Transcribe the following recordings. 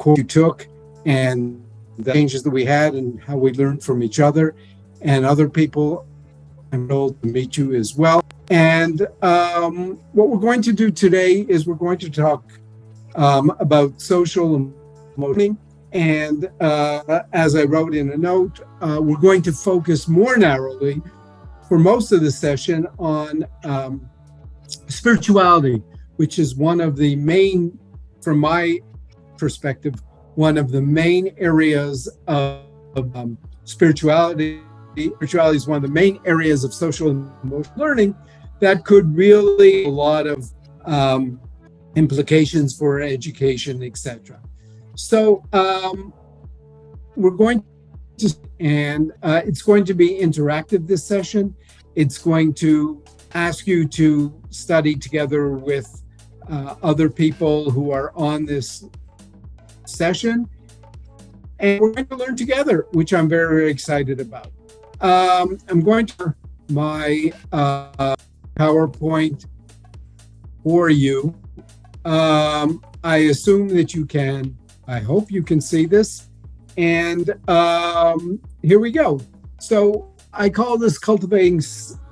course you took and the changes that we had and how we learned from each other and other people. I'm told to meet you as well. And what we're going to do today is we're going to talk about social emotion. And as I wrote in a note, we're going to focus more narrowly for most of the session on spirituality, which is one of the main, from my perspective, one of the main areas of spirituality. Spirituality is one of the main areas of social and emotional learning that could really a lot of implications for education, etc. So we're going to, and it's going to be interactive this session. It's going to ask you to study together with other people who are on this session, and we're going to learn together, which I'm very, very excited about. I'm going to my PowerPoint for you. I assume that you can. I hope you can see this. And here we go. So I call this Cultivating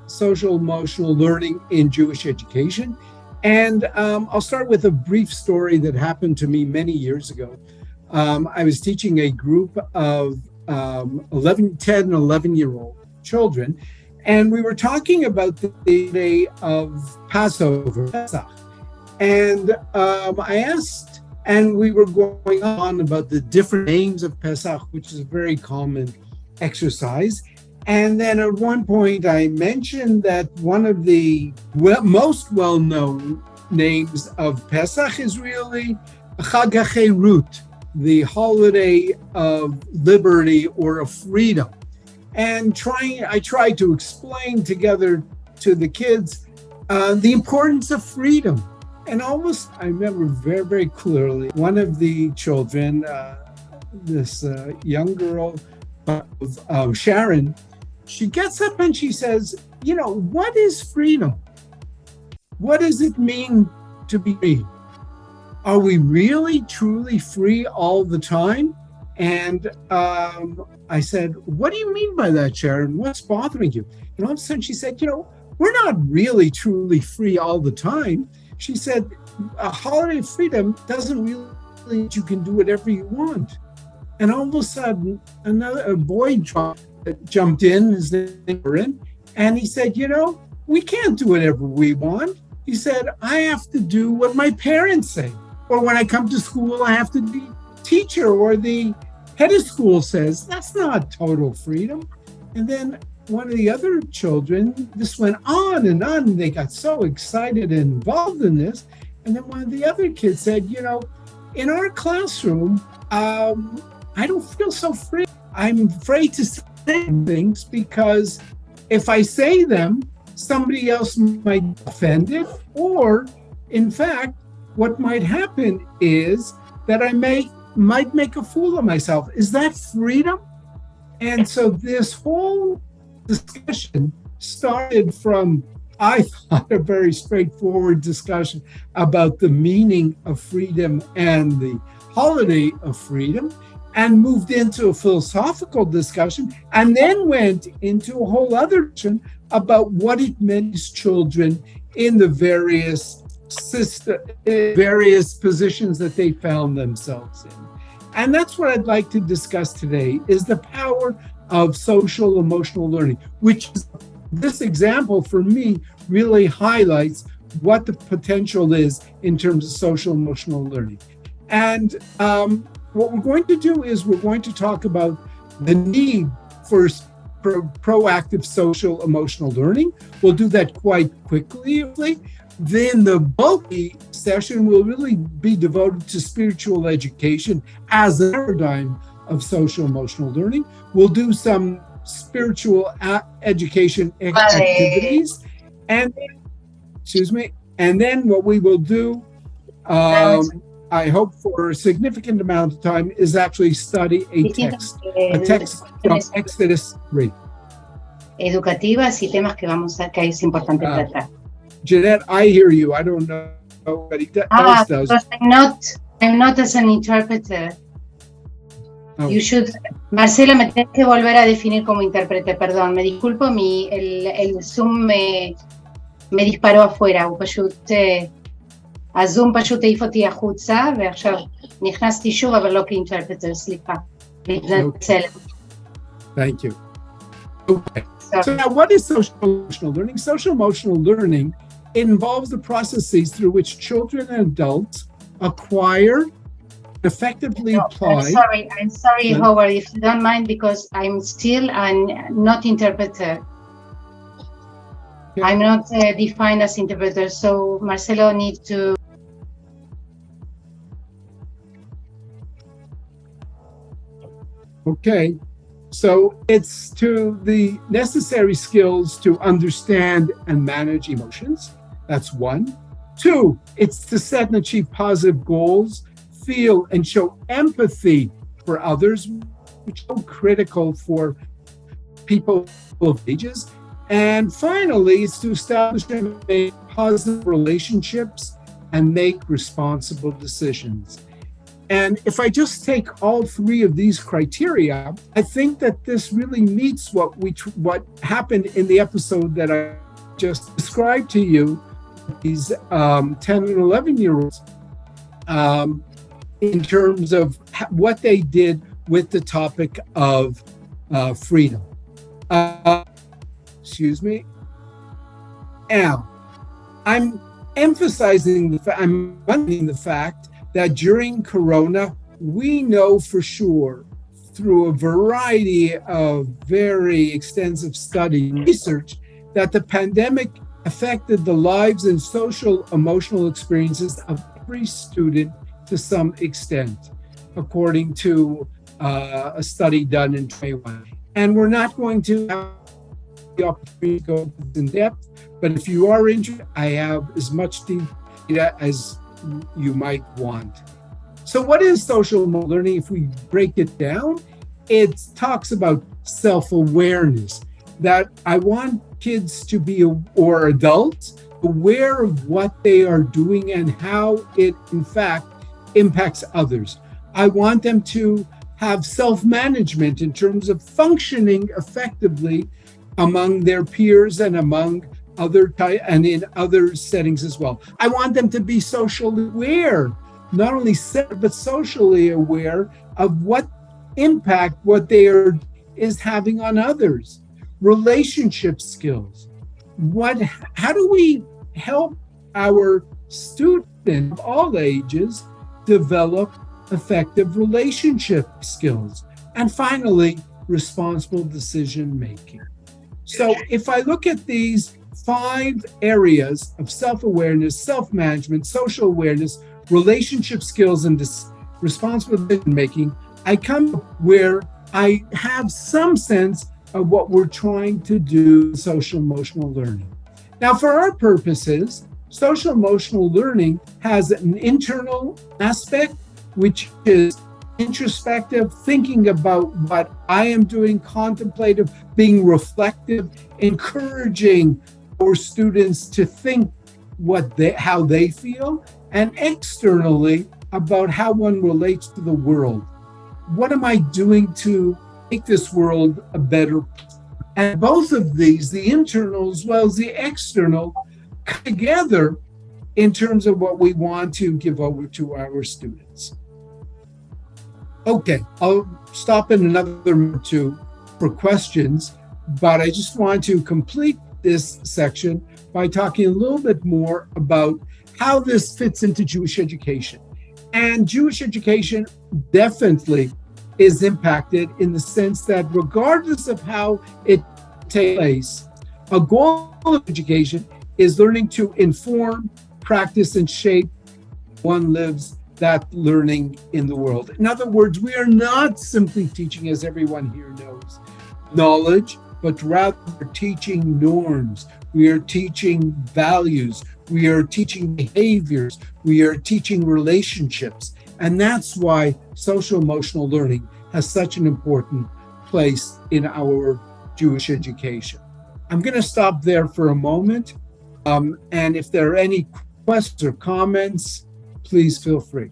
Social Emotional Learning in Jewish Education. And I'll start with a brief story that happened to me many years ago. I was teaching a group of 10 and 11-year-old children, and we were talking about the day of Passover, Pesach. And I asked, and we were going on about the different names of Pesach, which is a very common exercise. And then at one point I mentioned that one of the most well-known names of Pesach is really Chag HaCherut, the holiday of liberty or of freedom. And I tried to explain together to the kids the importance of freedom. And almost, I remember very, very clearly, one of the children, this young girl, Sharon, she gets up and she says, you know, what is freedom? What does it mean to be free? Are we really, truly free all the time? And I said, what do you mean by that, Sharon? What's bothering you? And all of a sudden she said, you know, we're not really, truly free all the time. She said, a holiday of freedom doesn't really mean you can do whatever you want. And all of a sudden, a boy jumped in, his name was in, and he said, you know, we can't do whatever we want. He said, I have to do what my parents say. Or when I come to school, I have to be teacher, or the head of school says. That's not total freedom. And then one of the other children, this went on and on, and they got so excited and involved in this. And then one of the other kids said, you know, in our classroom, I don't feel so free. I'm afraid to say things because if I say them, somebody else might be offended, or in fact, what might happen is that I might make a fool of myself. Is that freedom? And so this whole discussion started from, I thought, a very straightforward discussion about the meaning of freedom and the holiday of freedom, and moved into a philosophical discussion, and then went into a whole other discussion about what it meant as children in the various positions that they found themselves in. And that's what I'd like to discuss today, is the power of social emotional learning, which is, this example for me really highlights what the potential is in terms of social emotional learning. And what we're going to do is we're going to talk about the need for proactive social emotional learning. We'll do that quite quickly. Then the bulky session will really be devoted to spiritual education as a paradigm of social emotional learning. We'll do some spiritual education activities, and then what we will do, I hope for a significant amount of time, is actually study a text from Exodus 3. Educativas y temas que es importante tratar. Jeanette, I hear you. I don't know what he does. Because I'm not I'm not as an interpreter. Oh. You should... Marcela, me tenés que volver a definir como intérprete, perdón. Me disculpo, el Zoom me disparó afuera. הוא פשוט... הזום פשוט העיף אותי החוצה, ועכשיו נכנסתי שוב, אבל לא כאינטרפרטר, סליחה. מתנצלת. Thank you. Okay. So now what is social emotional learning? Social emotional learning involves the processes through which children and adults acquire, effectively apply. I'm sorry, Howard, if you don't mind, because I'm still not interpreter. Okay. I'm not defined as interpreter, so Marcelo needs to... Okay. So it's to the necessary skills to understand and manage emotions. That's one. Two, it's to set and achieve positive goals, feel and show empathy for others, which is critical for people of ages. And finally, it's to establish and make positive relationships and make responsible decisions. And if I just take all three of these criteria, I think that this really meets what happened in the episode that I just described to you, these 10 and 11-year-olds, in terms of what they did with the topic of freedom. Excuse me. Now, I'm emphasizing the fact that during Corona, we know for sure through a variety of very extensive study and research that the pandemic affected the lives and social emotional experiences of every student to some extent, according to a study done in 2021. And we're not going to have the opportunity to go in depth, but if you are interested, I have as much data as you might want. So what is social learning? If we break it down, it talks about self-awareness, that I want kids to be, or adults, aware of what they are doing and how it in fact impacts others. I want them to have self-management in terms of functioning effectively among their peers and among and in other settings as well. I want them to be socially aware, not only but socially aware of what impact what they are is having on others. Relationship skills. How do we help our students of all ages develop effective relationship skills? And finally, responsible decision making. So if I look at these 5 areas of self-awareness, self-management, social awareness, relationship skills, and responsible decision-making, I come where I have some sense of what we're trying to do in social-emotional learning. Now, for our purposes, social-emotional learning has an internal aspect, which is introspective, thinking about what I am doing, contemplative, being reflective, encouraging our students to think how they feel, and externally about how one relates to the world. What am I doing to make this world a better place? And both of these, the internal as well as the external, come together in terms of what we want to give over to our students. Okay, I'll stop in another minute or two for questions, but I just want to complete this section by talking a little bit more about how this fits into Jewish education. And Jewish education definitely is impacted in the sense that regardless of how it takes place, a goal of education is learning to inform, practice, and shape one lives that learning in the world. In other words, we are not simply teaching, as everyone here knows, knowledge, but rather teaching norms. We are teaching values. We are teaching behaviors. We are teaching relationships. And that's why social-emotional learning has such an important place in our Jewish education. I'm going to stop there for a moment. And if there are any questions or comments, please feel free.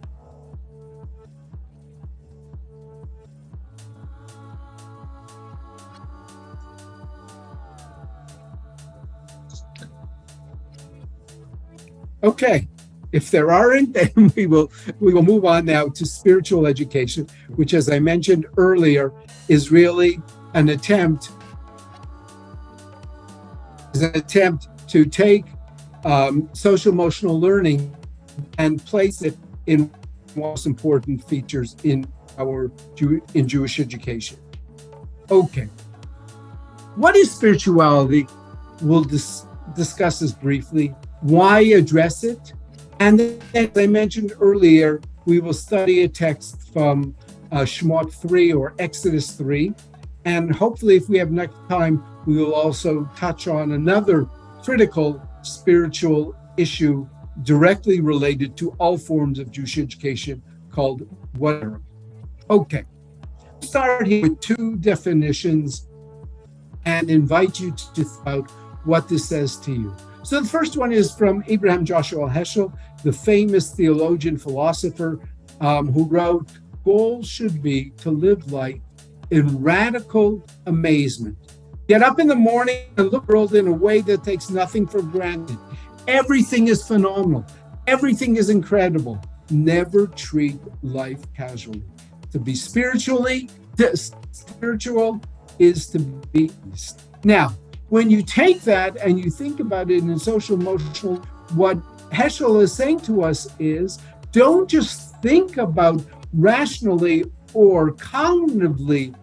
Okay. If there aren't, then we will move on now to spiritual education, which, as I mentioned earlier, is really an attempt to take social emotional learning and place it in most important features in Jewish education. Okay. What is spirituality? We'll discuss this briefly. Why address it? And then, as I mentioned earlier, we will study a text from Shemot 3 or Exodus 3. And hopefully, if we have enough time, we will also touch on another critical spiritual issue directly related to all forms of Jewish education called whatever. Okay. Start here with two definitions and invite you to think about what this says to you. So the first one is from Abraham Joshua Hessel, the famous theologian philosopher who wrote, "Goal should be to live life in radical amazement. Get up in the morning and look at the world in a way that takes nothing for granted. Everything is phenomenal. Everything is incredible. Never treat life casually. To be spiritual is to be east." Now, when you take that and you think about it in social emotional, what Hessel is saying to us is, don't just think about rationally or cognitively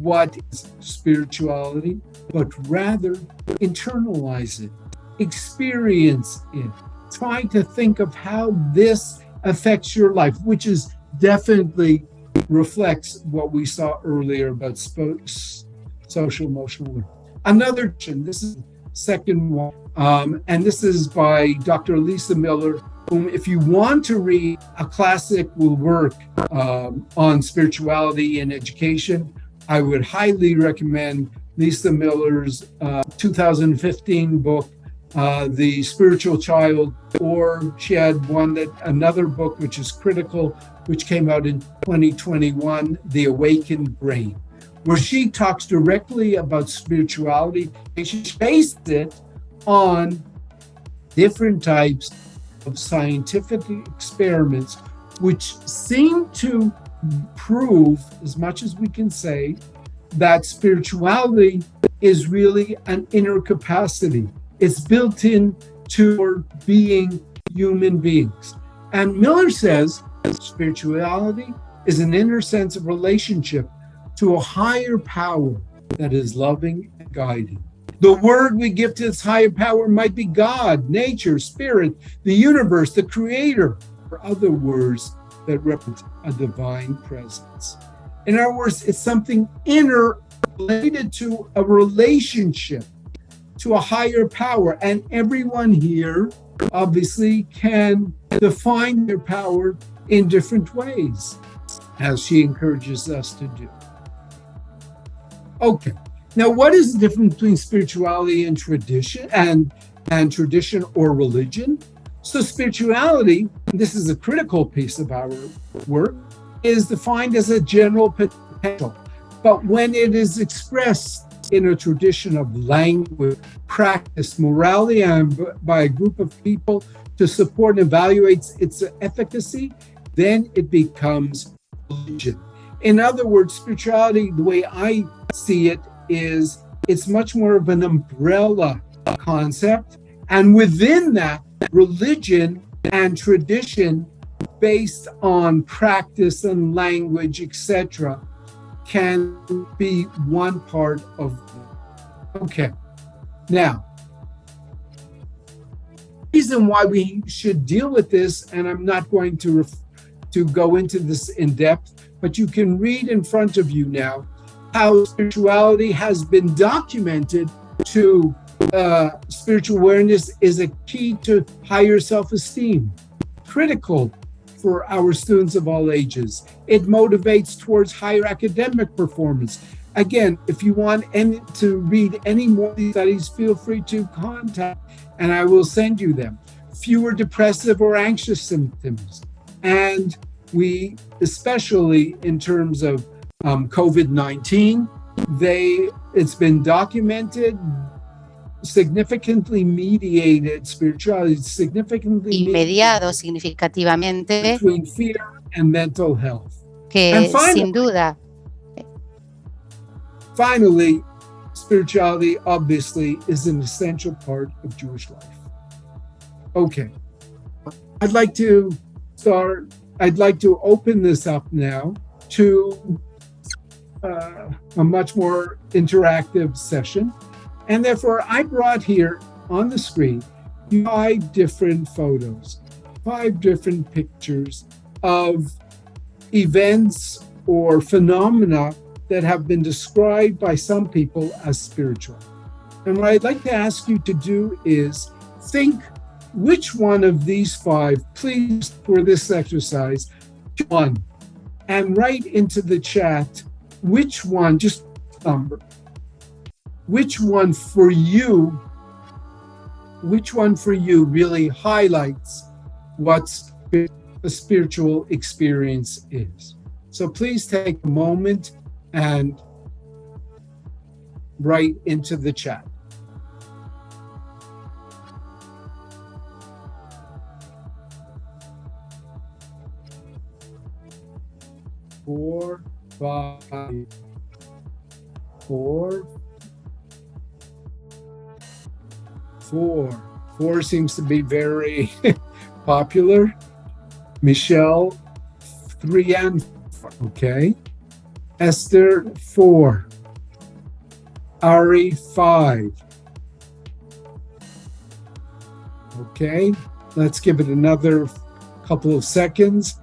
what is spirituality, but rather internalize it, experience it, try to think of how this affects your life, which is definitely reflects what we saw earlier about social emotional learning. Another, this is the second one, and this is by Dr. Lisa Miller, whom, if you want to read a classic work on spirituality and education, I would highly recommend Lisa Miller's 2015 book, The Spiritual Child, or she had another book which is critical, which came out in 2021, The Awakened Brain, where she talks directly about spirituality, and she based it on different types of scientific experiments, which seem to prove, as much as we can say, that spirituality is really an inner capacity. It's built into our being human beings. And Miller says spirituality is an inner sense of relationship to a higher power that is loving and guiding. The word we give to this higher power might be God, nature, spirit, the universe, the creator, or other words that represent a divine presence. In other words, it's something inner related to a relationship to a higher power. And everyone here obviously can define their power in different ways, as she encourages us to do. Okay. Now, what is the difference between spirituality and tradition and tradition or religion? So spirituality, and this is a critical piece of our work, is defined as a general potential. But when it is expressed in a tradition of language, practice, morality, and by a group of people to support and evaluate its efficacy, then it becomes religion. In other words, spirituality, the way I see it, is it's much more of an umbrella concept. And within that, religion and tradition based on practice and language, etc., can be one part of it. Okay. Now, the reason why we should deal with this, and I'm not going to go into this in depth, but you can read in front of you now how spirituality has been documented to spiritual awareness is a key to higher self-esteem, critical for our students of all ages. It motivates towards higher academic performance. Again, if you want to read any more of these studies, feel free to contact, and I will send you them. Fewer depressive or anxious symptoms. And we, especially in terms of COVID-19, it's been documented significantly mediated spirituality, significantly y mediado significativamente between fear and mental health. que sin duda, finally, spirituality obviously is an essential part of Jewish life. Okay. I'd like to open this up now to a much more interactive session. And therefore, I brought here on the screen 5 different photos, 5 different pictures of events or phenomena that have been described by some people as spiritual. And what I'd like to ask you to do is think which one of these 5, please, for this exercise, one, and write into the chat which one, just number, which one for you really highlights what a spiritual experience is. So please take a moment and write into the chat. Four, 5, 4. 4 seems to be very popular. Michelle, 3 and 4. Okay. Esther, 4. Ari, 5. Okay. Let's give it another couple of seconds.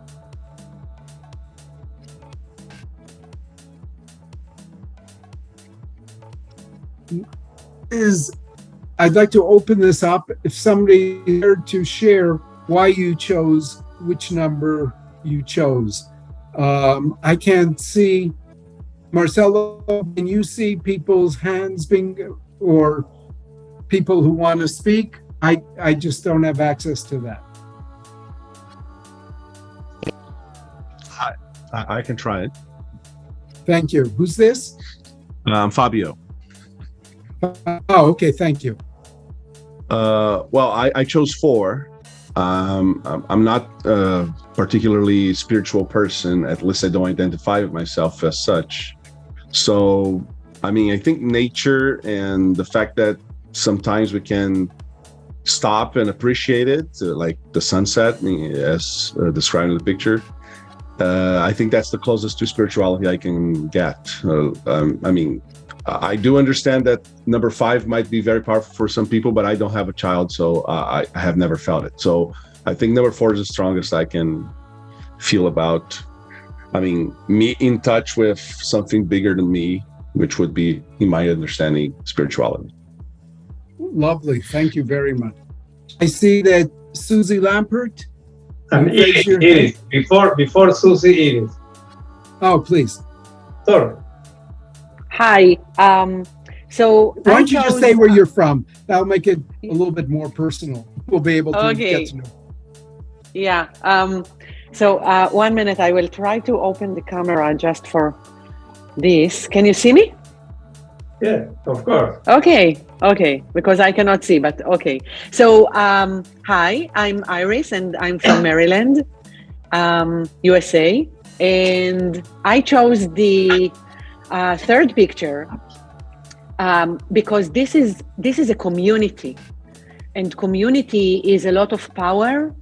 I'd like to open this up. If somebody here to share why you chose which number you chose. I can't see. Marcelo, can you see people's hands being, or people who want to speak? I just don't have access to that. I can try it. Thank you. Who's this? Fabio. Oh, okay. Thank you. Well, I chose 4. I'm not a particularly spiritual person, at least I don't identify with myself as such. So, I mean, I think nature and the fact that sometimes we can stop and appreciate it, like the sunset, as described in the picture. I think that's the closest to spirituality I can get. I mean, I do understand that number 5 might be very powerful for some people, but I don't have a child, so I have never felt it. So I think number 4 is the strongest I can feel about, I mean, me in touch with something bigger than me, which would be, in my understanding, spirituality. Lovely. Thank you very much. I see that Susie Lampert. And Iris, before Susie, Iris. Oh, please. Sorry. Hi. So why don't you just say where you're from? That'll make it a little bit more personal. We'll be able to get to know. Yeah. So 1 minute, I will try to open the camera just for this. Can you see me? Yeah, of course. Okay, because I cannot see, but okay. So hi, I'm Iris and I'm from Maryland, USA. And I chose the 3rd picture because this is a community, and community is a lot of power.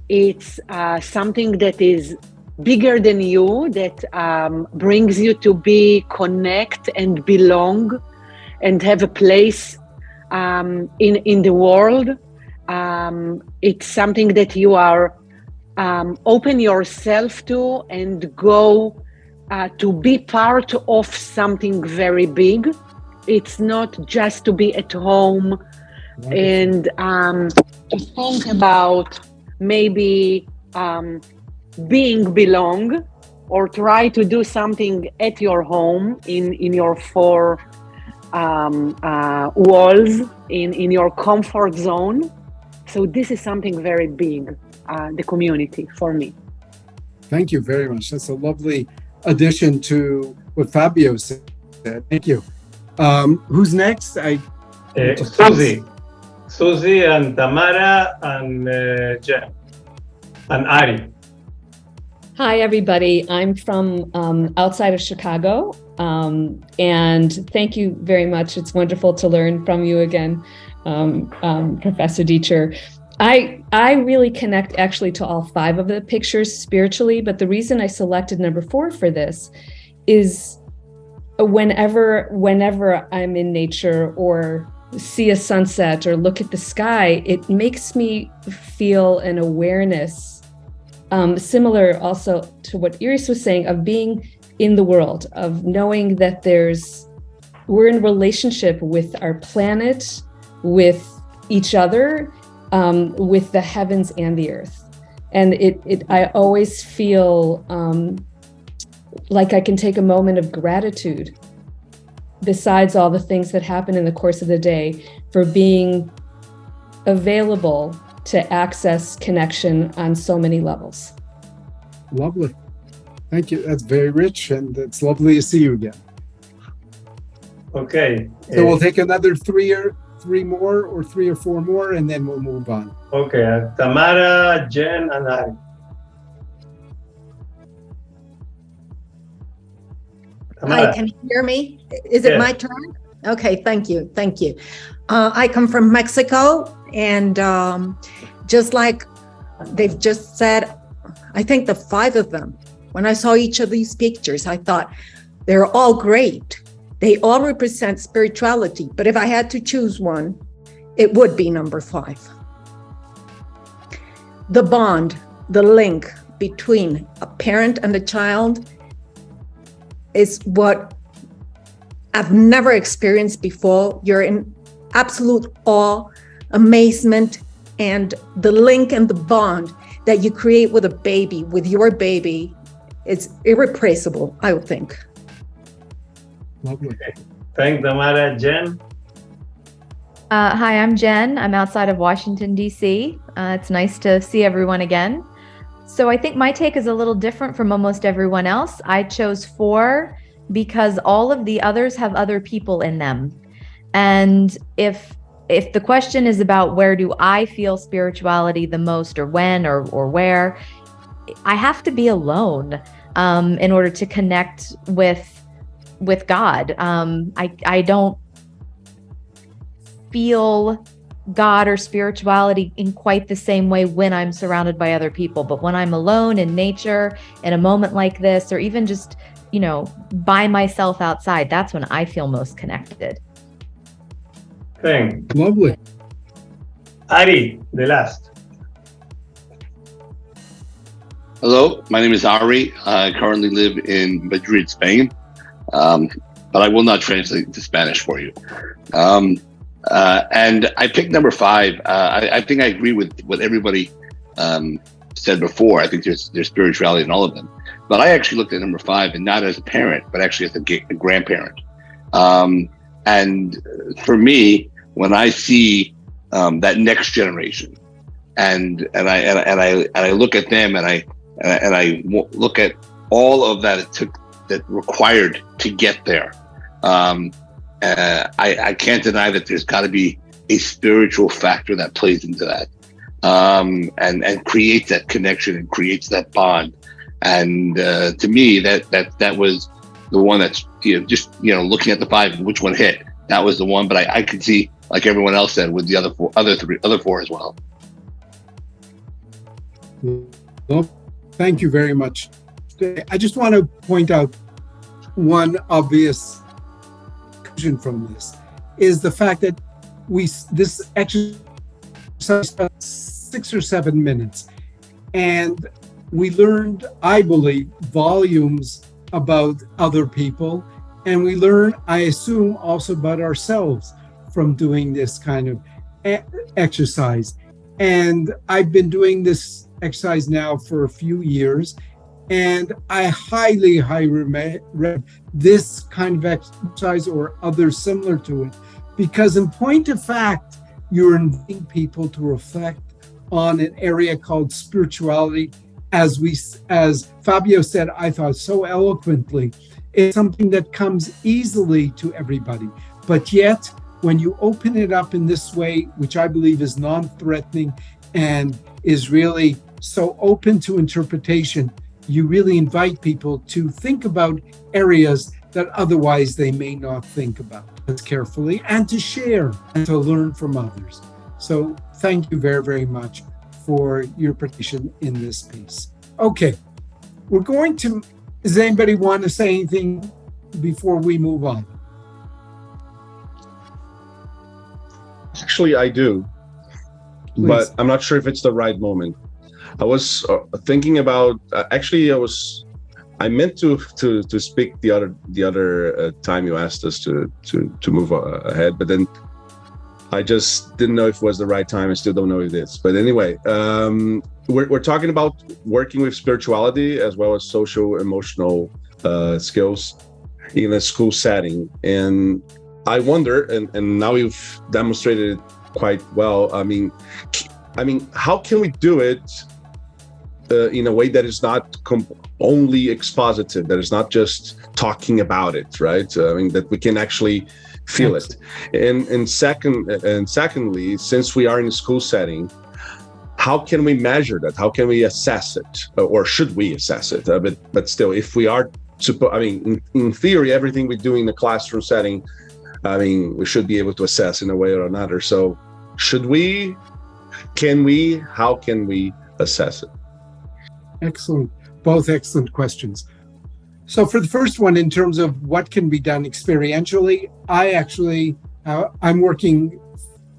It's something that is bigger than you, that brings you to be connect and belong and have a place in the world. It's something that you are open yourself to and go to be part of something very big. It's not just to be at home and to think about maybe being belong, or try to do something at your home in your 4 walls, in your comfort zone. So this is something very big, the community for me. Thank you very much. That's a lovely addition to what Fabio said. Thank you. Who's next? Susie and Tamara and Jen and Ari. Hi, everybody. I'm from outside of Chicago, and thank you very much. It's wonderful to learn from you again, Professor Deitcher. I really connect actually to all 5 of the pictures spiritually, but the reason I selected number 4 for this is whenever I'm in nature or see a sunset or look at the sky, it makes me feel an awareness, similar also to what Iris was saying, of being in the world, of knowing that we're in relationship with our planet, with each other, with the heavens and the earth. And I always feel like I can take a moment of gratitude, besides all the things that happen in the course of the day, for being available to access connection on so many levels. Lovely. Thank you. That's very rich, and it's lovely to see you again. Okay. So we'll take another 3 or 4 more, and then we'll move on. Okay. Tamara, Jen, and Ari. Hi, can you hear me? Is it my turn? Okay, thank you. I come from Mexico, and just like they've just said, I think the 5 of them, when I saw each of these pictures, I thought they're all great. They all represent spirituality, but if I had to choose one, it would be number 5. The bond, the link between a parent and a child is what I've never experienced before. You're in absolute awe, amazement, and the link and the bond that you create with a baby, with your baby, it's irreplaceable, I would think. Lovely. Thank Tamara. Jen? Hi, I'm Jen. I'm outside of Washington, D.C. It's nice to see everyone again. So I think my take is a little different from almost everyone else. I chose 4 because all of the others have other people in them. And if the question is about where do I feel spirituality the most, or when, or where, I have to be alone in order to connect with God. I don't feel God or spirituality in quite the same way when I'm surrounded by other people. But when I'm alone in nature, in a moment like this, or even just, by myself outside, that's when I feel most connected. Thank. Lovely. Ari, the last. Hello, my name is Ari. I currently live in Madrid, Spain, but I will not translate to Spanish for you. And I picked number 5. I think I agree with what everybody said before. I think there's spirituality in all of them. But I actually looked at number 5, and not as a parent, but actually as a grandparent. And for me, when I see that next generation, and I look at them, and I look at all of that it took, that required to get there. I can't deny that there's got to be a spiritual factor that plays into that, and creates that connection and creates that bond. And to me, that was the one that's looking at the 5, which one hit. That was the one, but I could see, like everyone else said, with the other four as well. Well, thank you very much. I just want to point out one obvious conclusion from this is the fact that this exercise 6 or 7 minutes, and we learned, I believe, volumes about other people, and we learn, I assume, also about ourselves from doing this kind of exercise. And I've been doing this exercise now for a few years, and I highly recommend this kind of exercise or others similar to it, because in point of fact, you're inviting people to reflect on an area called spirituality. As Fabio said, I thought so eloquently, it's something that comes easily to everybody, but yet when you open it up in this way, which I believe is non-threatening and is really so open to interpretation, you really invite people to think about areas that otherwise they may not think about as carefully, and to share and to learn from others. So thank you very, very much for your participation in this piece. Okay, does anybody want to say anything before we move on? Actually, I do, Please. But I'm not sure if it's the right moment. I was thinking about. I meant to speak the other time you asked us to move ahead, but then I just didn't know if it was the right time. I still don't know if it is. But anyway, we're talking about working with spirituality as well as social emotional skills in a school setting, and I wonder, and now you've demonstrated it quite well. I mean, how can we do it in a way that is not only expositive, that is not just talking about it, right? I mean, that we can actually feel it. And secondly, since we are in a school setting, how can we measure that? How can we assess it, or should we assess it? But still, if we are in theory, everything we do in the classroom setting, we should be able to assess in a way or another. So should we, how can we assess it? Excellent. Both excellent questions. So for the first one, in terms of what can be done experientially, I'm working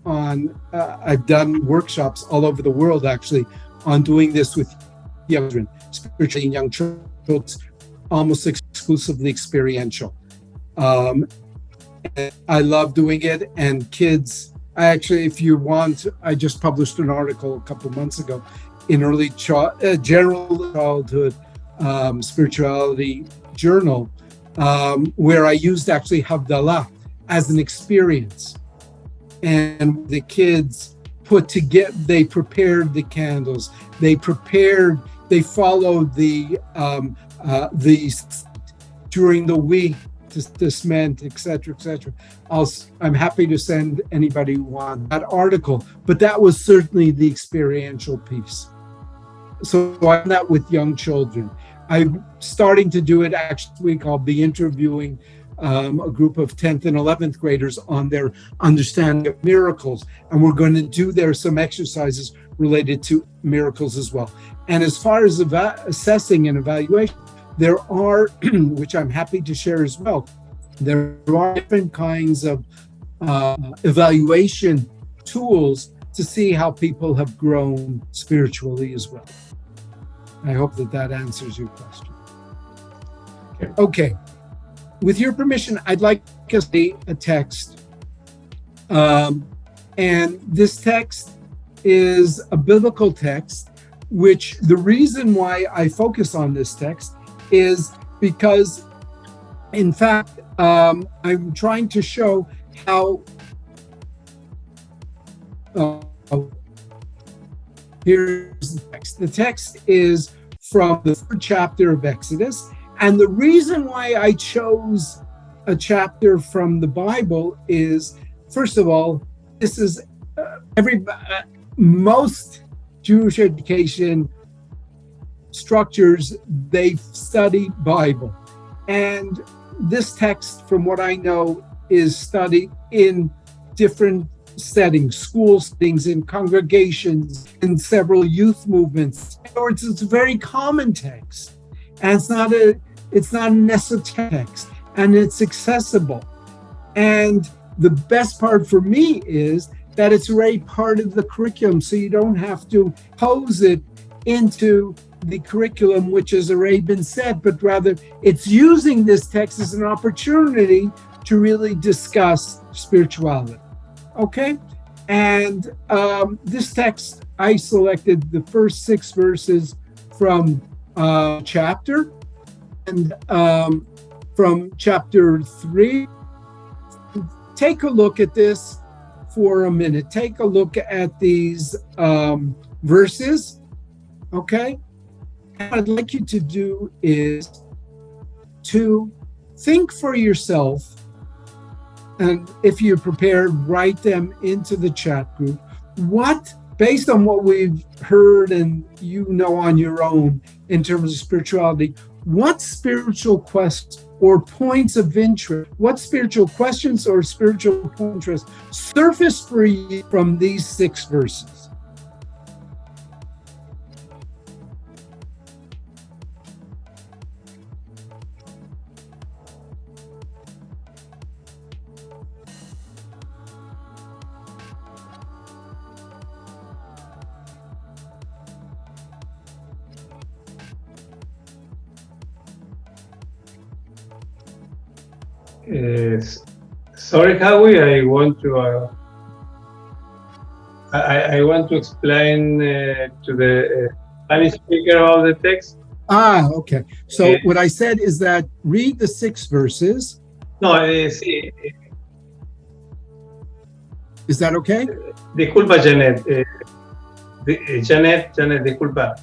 on, I've done workshops all over the world actually on doing this with young children, spiritually young children, almost exclusively experiential. I love doing it, and kids, if you want, I just published an article a couple of months ago in General Childhood Spirituality Journal, where I used actually Havdalah as an experience. And the kids they prepared the candles, they followed the during the week, this meant, etc., etc. I'm happy to send anybody who wants that article, but that was certainly the experiential piece. So I'm that with young children. I'm starting to do it next week. I'll be interviewing a group of 10th and 11th graders on their understanding of miracles, and we're going to do some exercises related to miracles as well. And as far as assessing and evaluation, there are, which I'm happy to share as well, there are different kinds of evaluation tools to see how people have grown spiritually as well. I hope that answers your question. Okay. With your permission, I'd like to see a text. And this text is a biblical text, which the reason why I focus on this text is because, in fact, I'm trying to show how here's the text. The text is from the 3rd chapter of Exodus. And the reason why I chose a chapter from the Bible is, first of all, this is most Jewish education structures, they study Bible. And this text, from what I know, is studied in different settings, school settings, in congregations, in several youth movements. In other words, it's a very common text. And it's not an esoteric text, and it's accessible. And the best part for me is that it's already part of the curriculum, so you don't have to pose it into the curriculum, which has already been set, but rather it's using this text as an opportunity to really discuss spirituality. Okay? And this text, I selected the first 6 verses from chapter, and from chapter 3. Take a look at this for a minute. Take a look at these verses, okay? What I'd like you to do is to think for yourself and if you're prepared, write them into the chat group. What, based on what we've heard and you know on your own in terms of spirituality, what spiritual quests or points of interest, what spiritual questions or spiritual points of interest surface for you from these 6 verses? Sorry, Howie. I want to explain to the Spanish speaker all the text. Okay. So what I said is that read the 6 verses. No, sí. Is that okay? Disculpa, Janet. Janet, disculpa.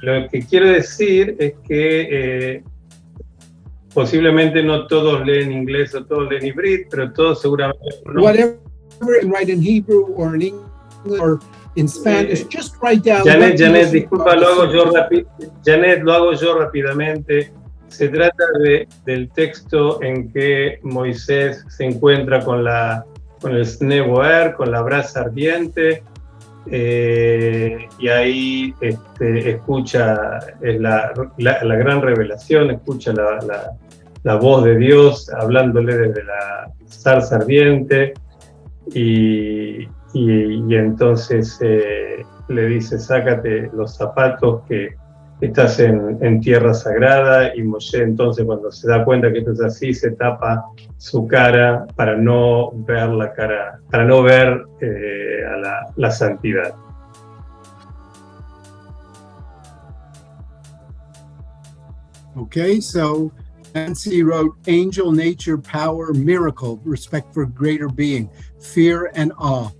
Lo que quiero decir es que posiblemente no todos leen inglés o todos leen hibrid, pero todos seguramente no. Whatever you write in Hebrew or in English or in Spanish, just write down. Janet, disculpa, lo hago yo rápidamente. Se trata del texto en que Moisés se encuentra con el Sneboer, con la brasa ardiente, y ahí escucha la gran revelación, escucha la voz de Dios hablándole desde la zarza ardiente, y entonces le dice: sácate los zapatos que estás en tierra sagrada. Y Moshe, entonces, cuando se da cuenta que esto es así, se tapa su cara para no ver la cara, para no ver a la santidad. Okay, so Nancy wrote angel, nature, power, miracle, respect for greater being, fear and awe.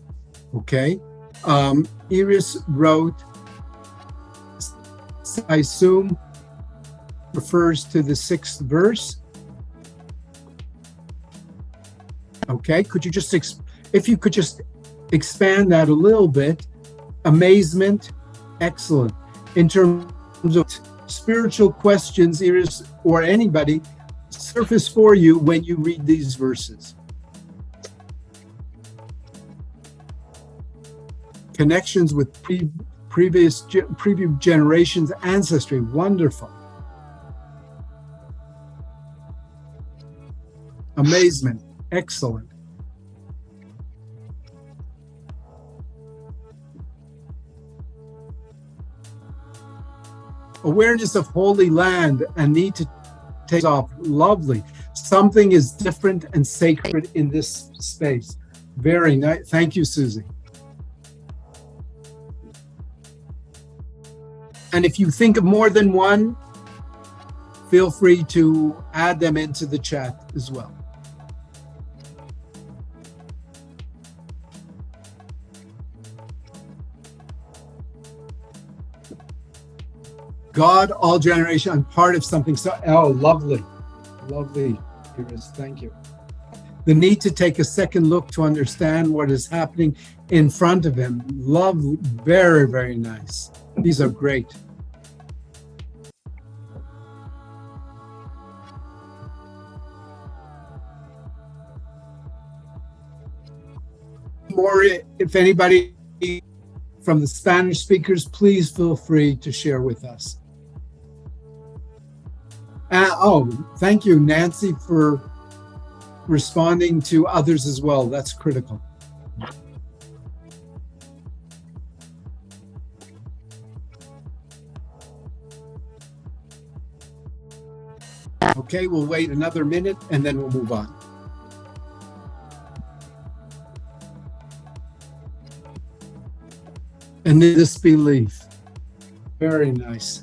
Okay. Iris wrote, I assume, refers to the 6th verse. Okay, could you just, if you could just expand that a little bit. Amazement, excellent. In terms of spiritual questions, Iris, or anybody, surface for you when you read these verses. Connections with previous generations, ancestry, wonderful. Amazement, excellent. Awareness of holy land and need to take off, lovely. Something is different and sacred in this space. Very nice. Thank you, Susie. And if you think of more than one, feel free to add them into the chat as well. God, all generation, I'm part of something. So, oh, lovely. Lovely, Iris. Thank you. The need to take a second look to understand what is happening in front of him. Love, very, very nice. These are great. More, if anybody from the Spanish speakers, please feel free to share with us. Thank you, Nancy, for responding to others as well. That's critical. Okay, we'll wait another minute and then we'll move on. And this belief, very nice.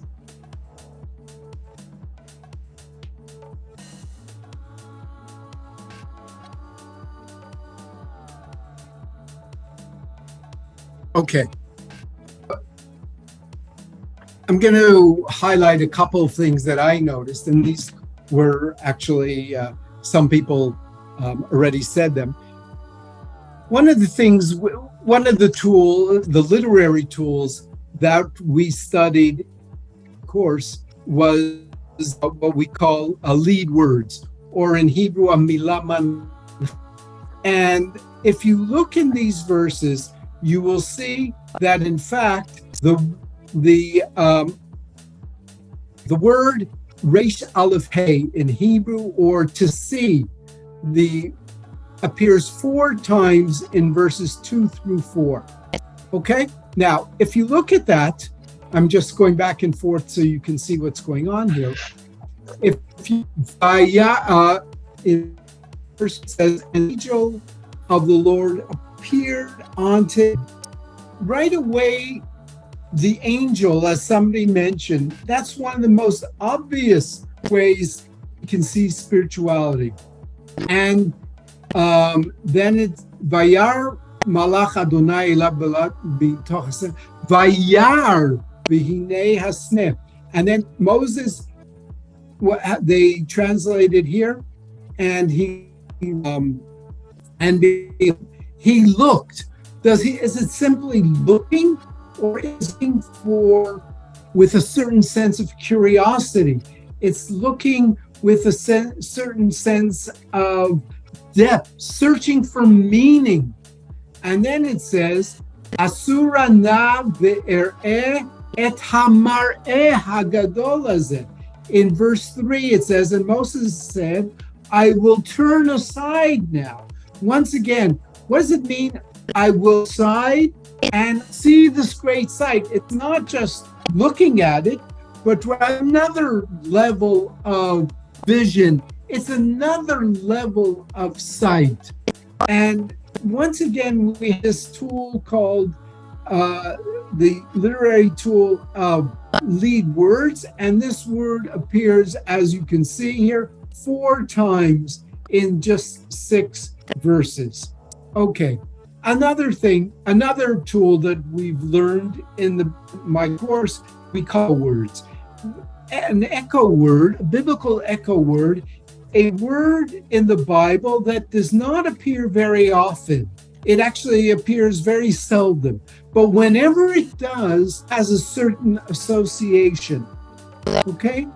Okay. I'm going to highlight a couple of things that I noticed, and these were actually some people already said them. One of the things, one of the literary tools that we studied, of course, was what we call lead words, or in Hebrew, a milaman. And if you look in these verses, you will see that in fact the word resh aleph hey in Hebrew, or to see, appears 4 times in verses 2 through 4. Okay, now if you look at that, I'm just going back and forth so you can see what's going on here. If you in verse says, an angel of the Lord appeared unto, right away, the angel, as somebody mentioned, that's one of the most obvious ways you can see spirituality. And then it's Vayar Malach Adonai elav b'toch hasem Vayar v'hinei hasneh. And then Moses, they translated here, and he looked. Is it simply looking, or is it with a certain sense of curiosity? It's looking with a certain sense of depth, searching for meaning. And then it says, Asura na ve'er'eh et hamar'eh hagadol hazeh. In verse 3, it says, and Moses said, I will turn aside now. Once again, what does it mean? I will side and see this great sight. It's not just looking at it, but another level of vision. It's another level of sight. And once again, we have this tool called the literary tool of lead words. And this word appears, as you can see here, 4 times in just 6 verses. Okay. Another tool that we've learned in my course, we call words. An echo word, a biblical echo word, a word in the Bible that does not appear very often. It actually appears very seldom. But whenever it does, has a certain association. Okay?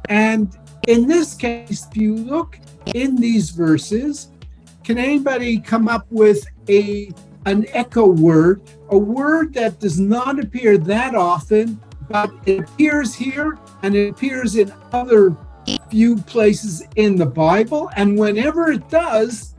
And in this case, if you look in these verses, can anybody come up with an echo word, a word that does not appear that often, but it appears here and it appears in other few places in the Bible, and whenever it does,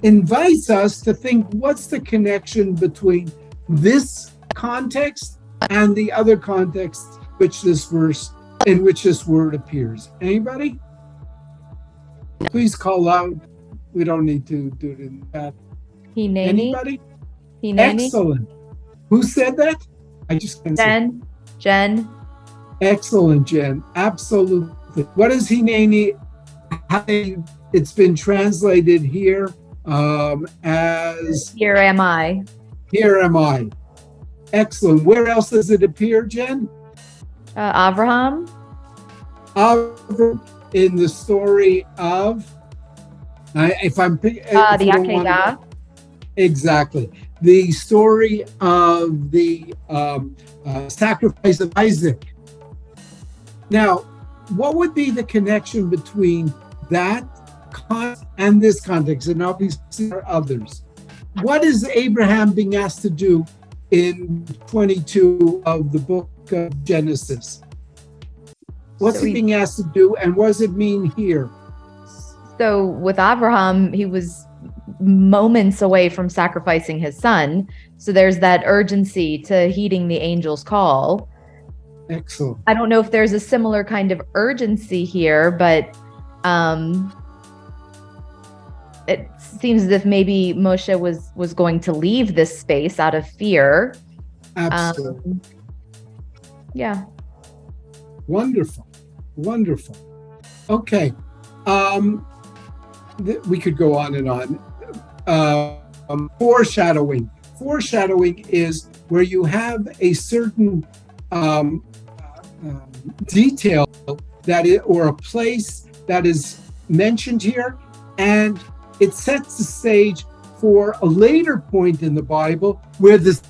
invites us to think, what's the connection between this context and the other context in which this word appears? Anybody? Please call out. We don't need to do it in that. Hineni. Anybody? Hineni. Excellent. Who said that? I just can't say. Jen. Excellent, Jen. Absolutely. What is Hineni? It's been translated here as Here am I. Here am I. Excellent. Where else does it appear, Jen? Avraham. In the story of, The Akedah. Exactly. The story of the sacrifice of Isaac. Now, what would be the connection between that and this context? And obviously there are others. What is Abraham being asked to do in 22 of the book of Genesis? What's he being asked to do, and what does it mean here? So with Abraham, he was moments away from sacrificing his son. So there's that urgency to heeding the angel's call. Excellent. I don't know if there's a similar kind of urgency here, but it seems as if maybe Moshe was going to leave this space out of fear. Absolutely. Yeah. Wonderful. Okay. We could go on and on. Foreshadowing. Foreshadowing is where you have a certain detail or a place that is mentioned here, And it sets the stage for a later point in the Bible where the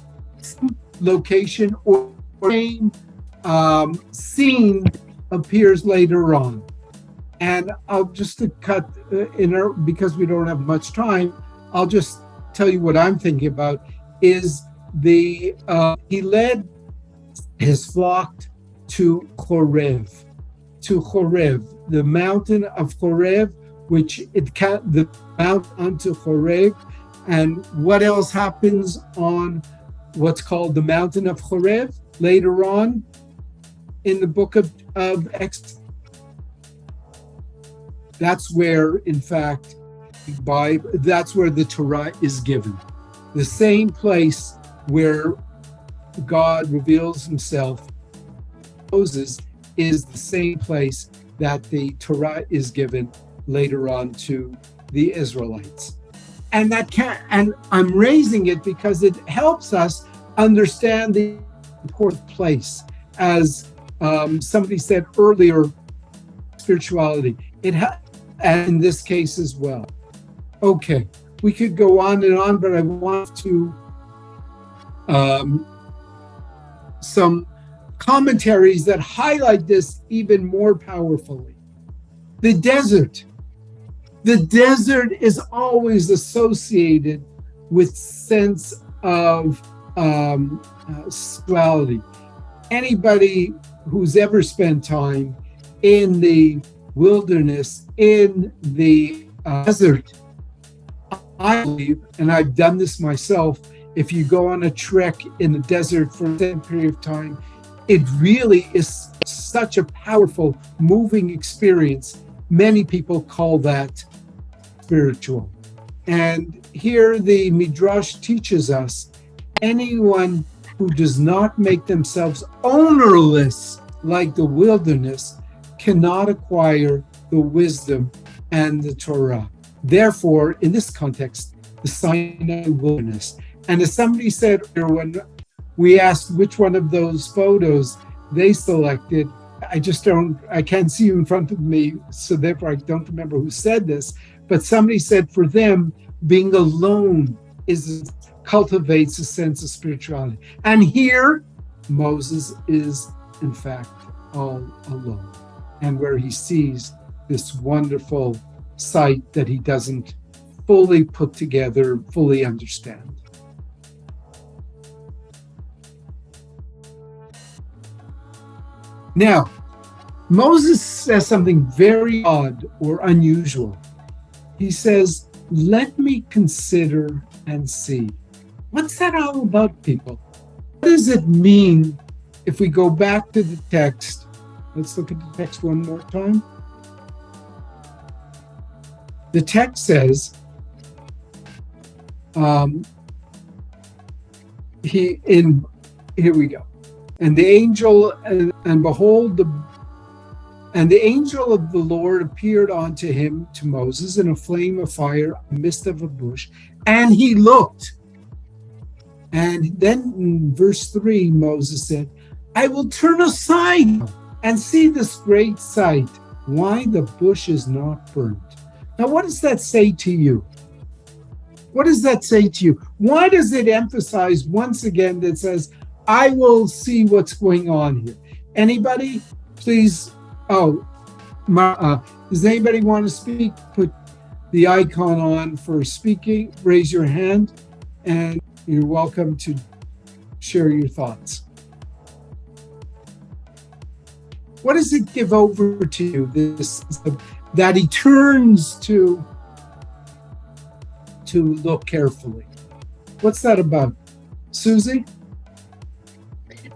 location or same scene appears later on. And I'll just to cut because we don't have much time, I'll just tell you what I'm thinking about is he led his flock to Horeb, the mountain of Horeb, which the mount unto Horeb. And what else happens on what's called the mountain of Horeb later on in the book of Exodus? That's where, in fact, that's where the Torah is given. The same place where God reveals himself to Moses is the same place that the Torah is given later on to the Israelites. And I'm raising it because it helps us understand the important place. As somebody said earlier, spirituality. And in this case as well. Okay, we could go on and on, but I want to some commentaries that highlight this even more powerfully. The desert. The desert is always associated with sense of spirituality. Anybody who's ever spent time in the wilderness, in the desert, I believe, and I've done this myself, if you go on a trek in the desert for a certain period of time, it really is such a powerful, moving experience. Many people call that spiritual. And here the Midrash teaches us, anyone who does not make themselves ownerless like the wilderness cannot acquire the wisdom and the Torah. Therefore, in this context, the Sinai wilderness. And as somebody said when we asked which one of those photos they selected, I can't see you in front of me, so therefore I don't remember who said this, but somebody said for them, being alone cultivates a sense of spirituality. And here, Moses is, in fact, all alone. And where he sees this wonderful sight that he doesn't fully put together, fully understand. Now, Moses says something very odd or unusual. He says, "Let me consider and see." What's that all about, people? What does it mean if we go back to the text? Let's look at the text one more time. The text says, here we go. And the angel, and behold, the angel of the Lord appeared unto him, to Moses, in a flame of fire, in the midst of a bush, and he looked. And then in verse 3, Moses said, "I will turn aside and see this great sight, why the bush is not burnt." Now, what does that say to you? What does that say to you? Why does it emphasize once again that says, I will see what's going on here? Anybody? Please. Does anybody want to speak? Put the icon on for speaking. Raise your hand, and you're welcome to share your thoughts. What does it give over to you? That he turns to look carefully. What's that about? Susie?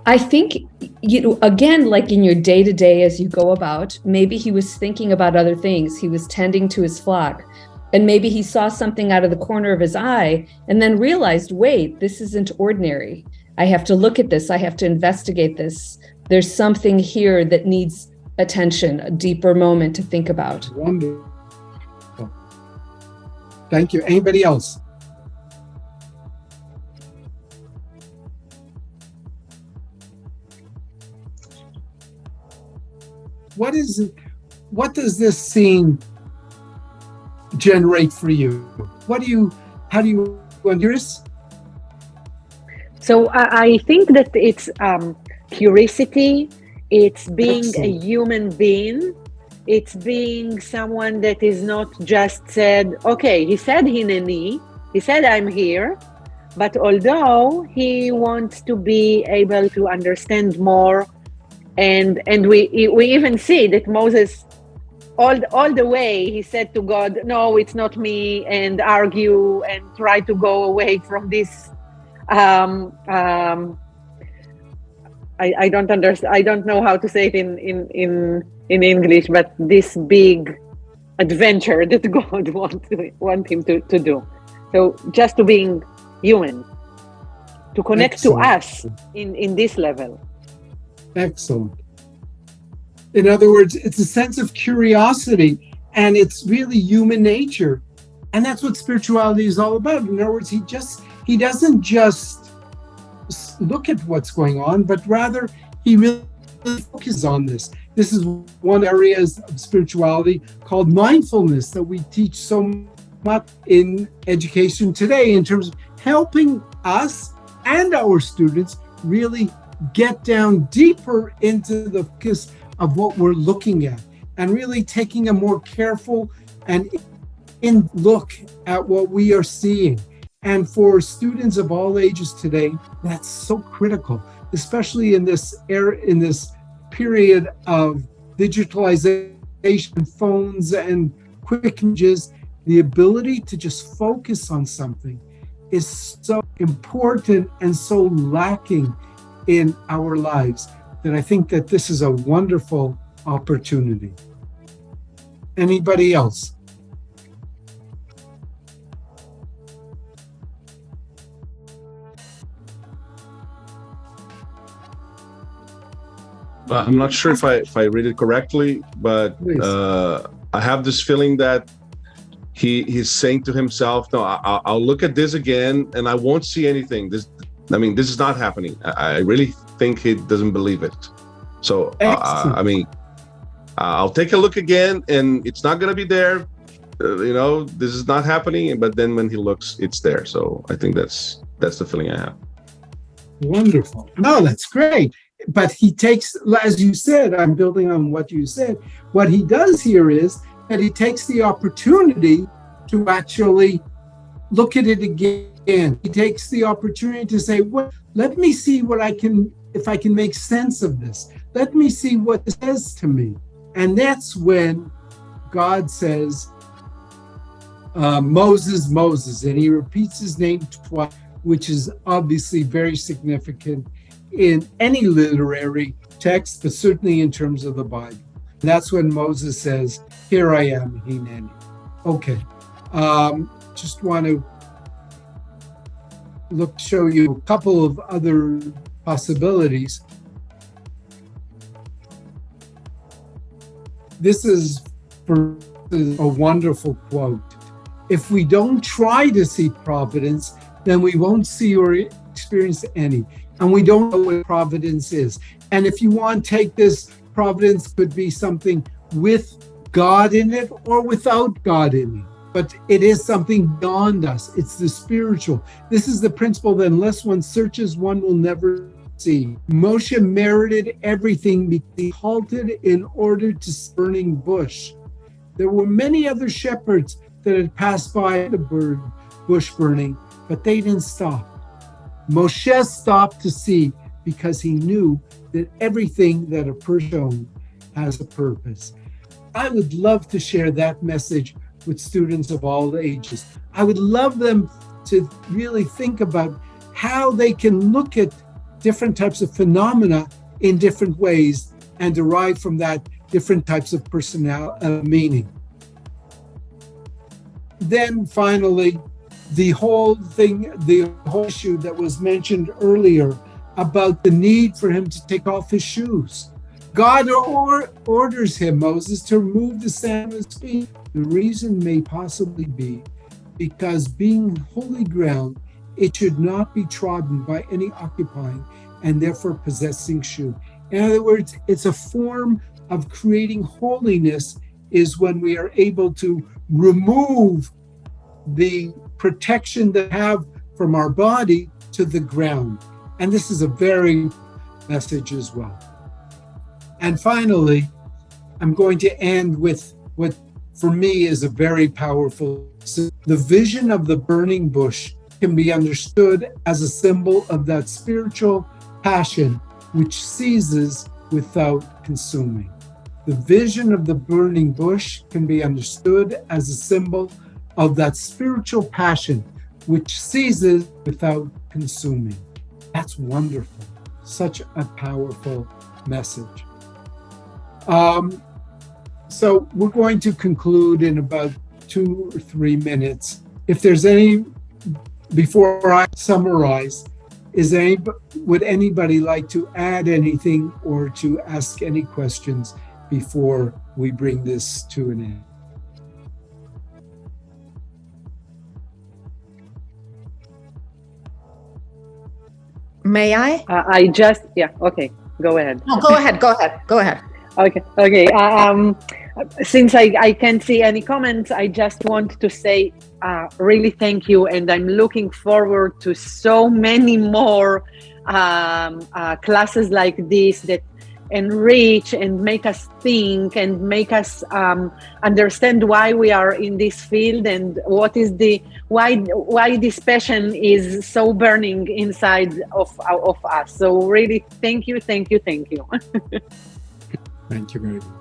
I think, again, like in your day-to-day as you go about, maybe he was thinking about other things. He was tending to his flock. And maybe he saw something out of the corner of his eye and then realized, wait, this isn't ordinary. I have to look at this. I have to investigate this. There's something here that needs attention, a deeper moment to think about. Wonderful. Thank you. Anybody else? What is it? What does this scene generate for you? How do you wonder this? So I think that it's curiosity, it's being a Excellent. human being, it's being someone that is not just said, okay, he said hineni, he said I'm here, but although he wants to be able to understand more, and we even see that Moses, all the way he said to God, no, it's not me, and argue and try to go away from this. I don't understand. I don't know how to say it in English, but this big adventure that God want him to do. So just to being human, to connect Excellent. to us in this level. Excellent. In other words, it's a sense of curiosity, and it's really human nature. And that's what spirituality is all about. In other words, he doesn't just look at what's going on, but rather he really focuses on this. This is one area of spirituality called mindfulness that we teach so much in education today, in terms of helping us and our students really get down deeper into the focus of what we're looking at, and really taking a more careful and in look at what we are seeing. And for students of all ages today, that's so critical, especially in this era, in this period of digitalization, phones and quick images. The ability to just focus on something is so important and so lacking in our lives, that I think that this is a wonderful opportunity. Anybody else? I'm not sure if I read it correctly, but I have this feeling that he's saying to himself, no, I'll look at this again and I won't see anything. This is not happening. I really think he doesn't believe it. So, I'll take a look again and it's not going to be there. This is not happening. But then when he looks, it's there. So I think that's the feeling I have. Wonderful. No, that's great. But he takes, as you said, I'm building on what you said. What he does here is that he takes the opportunity to actually look at it again. He takes the opportunity to say, well, let me see if I can make sense of this. Let me see what it says to me. And that's when God says, Moses, Moses, and he repeats his name twice, which is obviously very significant in any literary text, but certainly in terms of the Bible. And that's when Moses says, here I am, Hineni. Okay, just want to show you a couple of other possibilities. This is a wonderful quote. If we don't try to see providence, then we won't see or experience any. And we don't know what providence is. And if you want to take this, providence could be something with God in it or without God in it. But it is something beyond us. It's the spiritual. This is the principle that unless one searches, one will never see. Moshe merited everything because he halted in order to burning bush. There were many other shepherds that had passed by the bush burning, but they didn't stop. Moshe stopped to see because he knew that everything that a person has a purpose. I would love to share that message with students of all ages. I would love them to really think about how they can look at different types of phenomena in different ways and derive from that different types of meaning. Then finally, the whole issue that was mentioned earlier about the need for him to take off his shoes. God orders him, Moses, to remove the sand of his feet. The reason may possibly be because being holy ground, it should not be trodden by any occupying and therefore possessing shoe. In other words, it's a form of creating holiness is when we are able to remove the protection that we have from our body to the ground. And this is a very message as well. And finally, I'm going to end with what for me is a very powerful. The vision of the burning bush can be understood as a symbol of that spiritual passion which seizes without consuming. The vision of the burning bush can be understood as a symbol of that spiritual passion which seizes without consuming. That's wonderful. Such a powerful message. So we're going to conclude in about 2 or 3 minutes. If there's any, before I summarize, would anybody like to add anything or to ask any questions before we bring this to an end? May I? Okay, go ahead. No, go ahead. Okay. Since I can't see any comments, I just want to say really thank you, and I'm looking forward to so many more classes like this that enrich and make us think and make us understand why we are in this field and what is why this passion is so burning inside of us. So really, thank you. Thank you very much.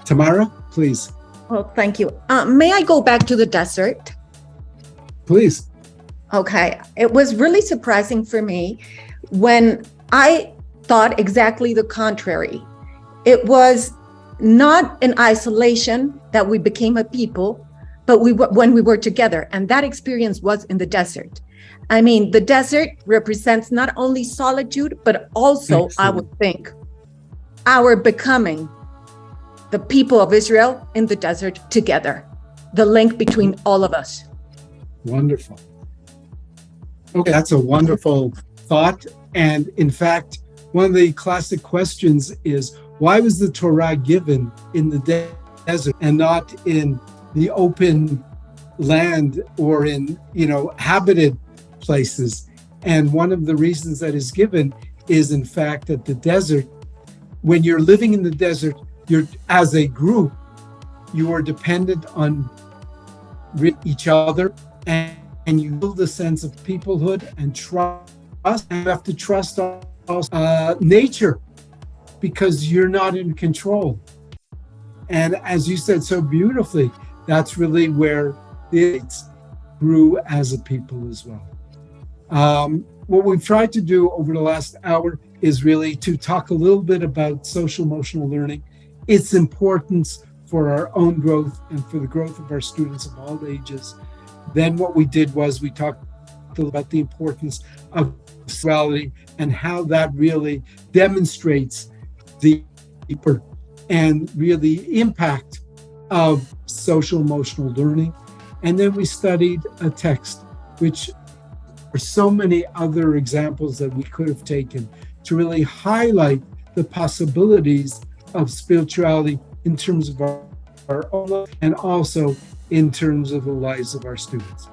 Tamara, please. Well, thank you. May I go back to the desert? Please. Okay. It was really surprising for me when I thought exactly the contrary. It was not in isolation that we became a people, but when we were together. And that experience was in the desert. I mean, the desert represents not only solitude, but also, excellent, I would think, our becoming the people of Israel in the desert together, the link between all of us. Wonderful. Okay, that's a wonderful thought. And in fact, one of the classic questions is, why was the Torah given in the desert and not in the open land or in, habited places? And one of the reasons that is given is, in fact, that the desert, when you're living in the desert, you're, as a group, you are dependent on each other, and you build a sense of peoplehood and trust. And you have to trust also nature, because you're not in control. And as you said so beautifully, that's really where it grew as a people as well. What we've tried to do over the last hour is really to talk a little bit about social emotional learning, its importance for our own growth and for the growth of our students of all ages. Then what we did was we talked about the importance of sexuality and how that really demonstrates the deeper and really impact of social emotional learning. And then we studied a text, which are so many other examples that we could have taken to really highlight the possibilities of spirituality in terms of our own life and also in terms of the lives of our students.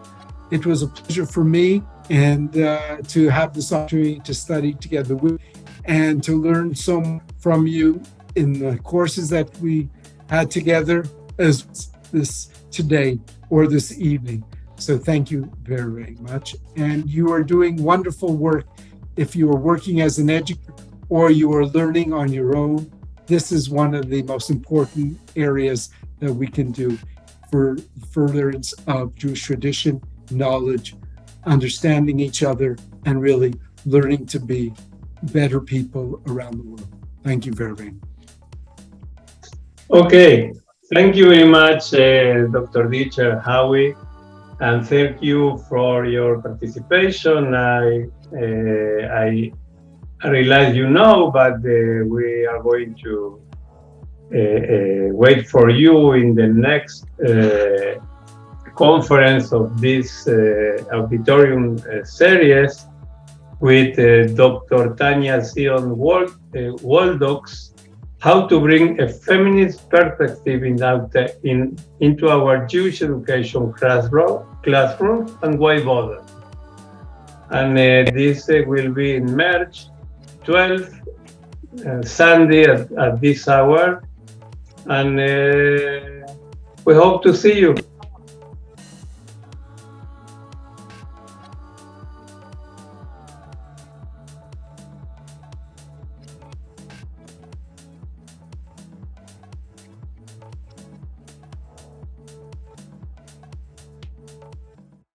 It was a pleasure for me and to have this opportunity to study together with you and to learn so much from you in the courses that we had together as this today or this evening. So thank you very, very much. And you are doing wonderful work. If you are working as an educator or you are learning on your own, this is one of the most important areas that we can do for furtherance of Jewish tradition, knowledge, understanding each other, and really learning to be better people around the world. Thank you very, very much. Okay, thank you very much, Dr. Deitcher, Howie, and thank you for your participation. I realize you know, but we are going to wait for you in the next conference of this auditorium series with Dr. Tanya Zion Waldox, how to bring a feminist perspective into our Jewish education classroom, and why bother. And this will be in March 12th, Sunday at this hour. And we hope to see you.